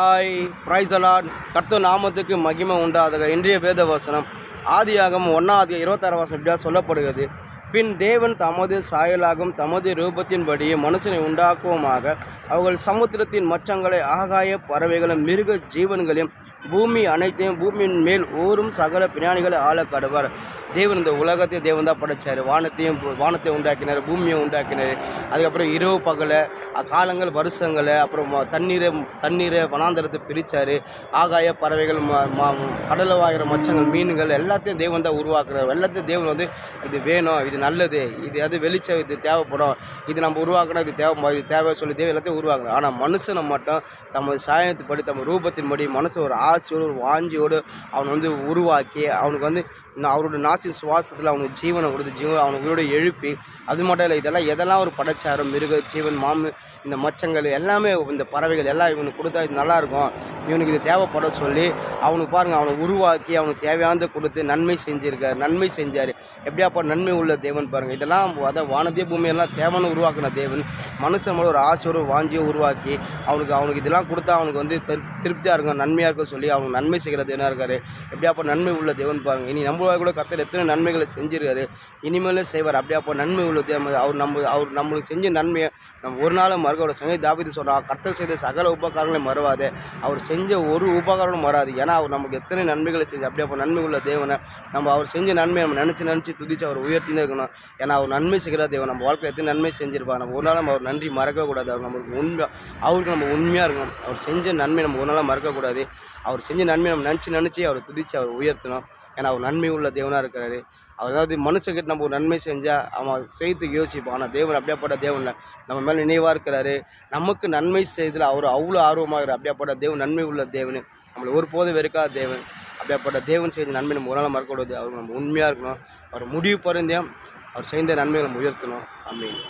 Hi price allot கர்த்தர் நாமத்துக்கு மகிமை உண்டாதாக. இன்றைய வேத வசனம் ஆதியாகமம் 1:26 இப்படியா சொல்லப்படுகிறது. பின் தேவன் தமது சாயலாகும் தமது ரூபத்தின்படியே மனுஷனை உண்டாக்குவோமாக, அவர்கள் சமுத்திரத்தின் மச்சங்களை ஆகாய பறவைகளும் மிருக ஜீவன்களையும் பூமி அனைத்தையும் பூமியின் மேல் ஊறும் சகல பிராணிகளை ஆள கடவார். தேவன் இந்த உலகத்தை தேவன் தான் படைச்சார். வானத்தை உண்டாக்கினார், பூமியை உண்டாக்கினார். அதுக்கப்புறம் இரவு பகலை, காலங்கள் வருஷங்களை, அப்புறம் தண்ணீரை வனாந்தரத்தை பிரித்தார். ஆகாய பறவைகள், கடலில் வாகிற மச்சங்கள், மீன்கள் எல்லாத்தையும் தேவன் தான் உருவாக்குறார். எல்லாத்தையும் தேவன் இது வேணும், இது நல்லது, இது வெளிச்சம், இது தேவைப்படும், இது நம்ம உருவாக்கணும், இது தேவை சொல்லி தேவை எல்லாத்தையும் உருவாக்குறோம். ஆனால் மனுஷனை மட்டும் தமது சாயத்துப்படி தம்ம ரூபத்தின்படி மனசு ஒரு ஆசையோடு ஒரு வாஞ்சியோடு அவனை உருவாக்கி அவனுக்கு அவரோட நாசி சுவாசத்தில் அவனுக்கு ஜீவனை கொடுத்து அவனுக்கு உயிரோடு எழுப்பி, அது மட்டும் இல்லை, எதெல்லாம் ஒரு படைச்சாரம், மிருக ஜீவன், இந்த மச்சங்கள் எல்லாமே, இந்த பறவைகள் எல்லாம் இவனுக்கு கொடுத்தா இது நல்லாயிருக்கும், இவனுக்கு இது தேவைப்பட சொல்லி அவனுக்கு பாருங்கள், அவனை உருவாக்கி அவனுக்கு தேவையானதை கொடுத்து நன்மை செஞ்சார். எப்படியாப்பா நன்மை உள்ள தேவன் பாருங்கள். இதெல்லாம் வானதிய பூமியெல்லாம் தேவனை உருவாக்கின தேவன் மனுஷன் ஒரு ஆசையோடு வாஞ்சியை உருவாக்கி அவனுக்கு இதெல்லாம் கொடுத்தா அவனுக்கு திருப்தியாக இருக்கும், நன்மையாக இருக்க சொல்லி அவனுக்கு நன்மை செய்கிற தேவனாக இருக்கார். எப்படியாப்பா நன்மை உள்ள தேவன் பாருங்கள். இனி நம்ம கூட கர்த்தர் எத்தனை நன்மைகளை செஞ்சிருக்காரு, இனிமேலும் செய்வார். அப்படியாப்பா நன்மை உள்ள தேவன் அவர் நம்மளுக்கு செஞ்ச நன்மையை நம்ம ஒரு நாளும் மறக்க. சங்கை தாவீது சொல்கிறார், கர்த்தர் செய்த சகல உபகாரங்களையும் மறவாது, அவர் செஞ்ச ஒரு உபகாரமும் மறாது. ஏன்னா அவர் நமக்கு எத்தனை நன்மைகளை செஞ்சு. அப்படியாப்பா நன்மை உள்ள தேவனை அவர் செஞ்ச நன்மையை நம்ம நினச்சி துதிச்சு அவர் உயர்த்தினே இருக்கணும். ஏன்னா அவர் நன்மை செய்கிற தேவன் நம்ம வாழ்க்கையில் எத்தனை நன்மை செஞ்சிருப்பார். நம்ம ஒரு நாளும் அவர் நன்றி மறக்கக்கூடாது. அவர் நம்மளுக்கு அவருக்கு நம்ம உண்மையாக இருக்கணும். அவர் செஞ்ச நன்மை நம்ம ஒரு நாளும் மறக்கக்கூடாது. அவர் செஞ்ச நன்மையை நம்ம நினச்சி அவர் துதிச்சு அவர் உயர்த்தணும். ஏன்னா அவர் நன்மை உள்ள தேவனாக இருக்கிறாரு. அதாவது மனுஷங்கிட்ட நம்ம ஒரு நன்மை செஞ்சால் அவன் செய்யறதுக்கு யோசிப்பான். ஆனால் தேவன் அப்படியாப்பட்ட தேவனில் நம்ம மேலே நினைவாக இருக்கிறாரு. நமக்கு நன்மை செய்ததில் அவர் அவ்வளோ ஆர்வமாக. அப்படியாப்பட்ட தேவன் நன்மை உள்ள தேவன், நம்மளை ஒருபோதும் வெறுக்காத தேவன். அப்படியாப்பட்ட தேவன் செய்த நன்மை நம்ம ஒரு நாள் மறக்கக்கூடாது. அவர் நம்ம உண்மையாக இருக்கணும். அவர் முடிவு பருந்தியம் அவர் செய்த நன்மையை நம்ம உயர்த்தணும். ஆமென்.